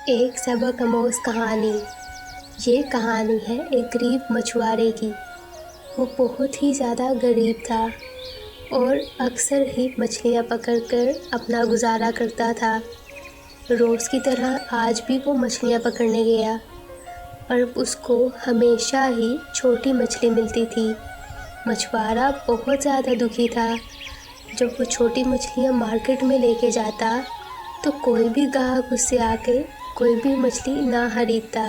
एक सबक-आमोज़ कहानी। ये कहानी है एक गरीब मछुआरे की। वो बहुत ही ज़्यादा गरीब था और अक्सर ही मछलियाँ पकड़कर अपना गुजारा करता था। रोज़ की तरह आज भी वो मछलियाँ पकड़ने गया, पर उसको हमेशा ही छोटी मछली मिलती थी। मछुआरा बहुत ज़्यादा दुखी था। जब वो छोटी मछलियाँ मार्केट में लेके जाता तो कोई भी ग्राहक उससे आके कोई भी मछली ना खरीदता।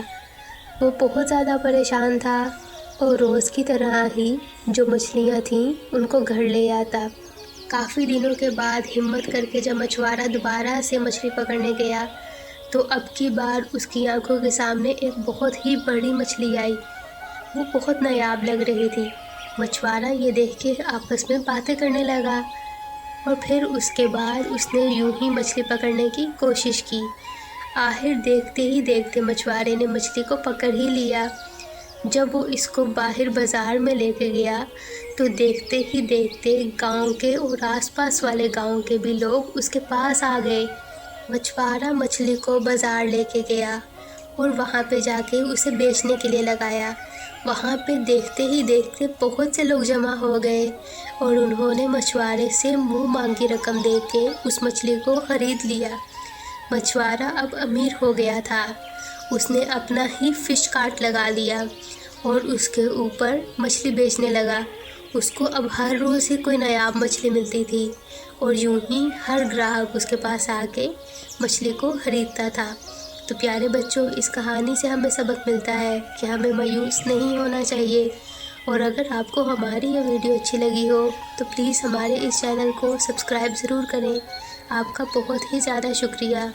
वो बहुत ज़्यादा परेशान था और रोज़ की तरह ही जो मछलियाँ थीं उनको घर ले आता। काफ़ी दिनों के बाद हिम्मत करके जब मछुआरा दोबारा से मछली पकड़ने गया तो अब की बार उसकी आंखों के सामने एक बहुत ही बड़ी मछली आई। वो बहुत नायाब लग रही थी। मछुआरा ये देख के आपस में बातें करने लगा और फिर उसके बाद उसने यूं ही मछली पकड़ने की कोशिश की। आखिर देखते ही देखते मछुआरे ने मछली को पकड़ ही लिया। जब वो इसको बाहर बाज़ार में लेके गया तो देखते ही देखते गांव के और आसपास वाले गांव के भी लोग उसके पास आ गए। मछुआरा मछली को बाज़ार लेके गया और वहाँ पे जाके उसे बेचने के लिए लगाया। वहाँ पे देखते ही देखते बहुत से लोग जमा हो गए और उन्होंने मछुआरे से मुंह मांगी रकम दे के उस मछली को खरीद लिया। मछुआरा अब अमीर हो गया था। उसने अपना ही फ़िश कार्ट लगा लिया और उसके ऊपर मछली बेचने लगा। उसको अब हर रोज़ ही कोई नायाब मछली मिलती थी और यूं ही हर ग्राहक उसके पास आके मछली को खरीदता था। तो प्यारे बच्चों, इस कहानी से हमें सबक मिलता है कि हमें मायूस नहीं होना चाहिए। और अगर आपको हमारी ये वीडियो अच्छी लगी हो तो प्लीज़ हमारे इस चैनल को सब्सक्राइब ज़रूर करें। आपका बहुत ही ज़्यादा शुक्रिया।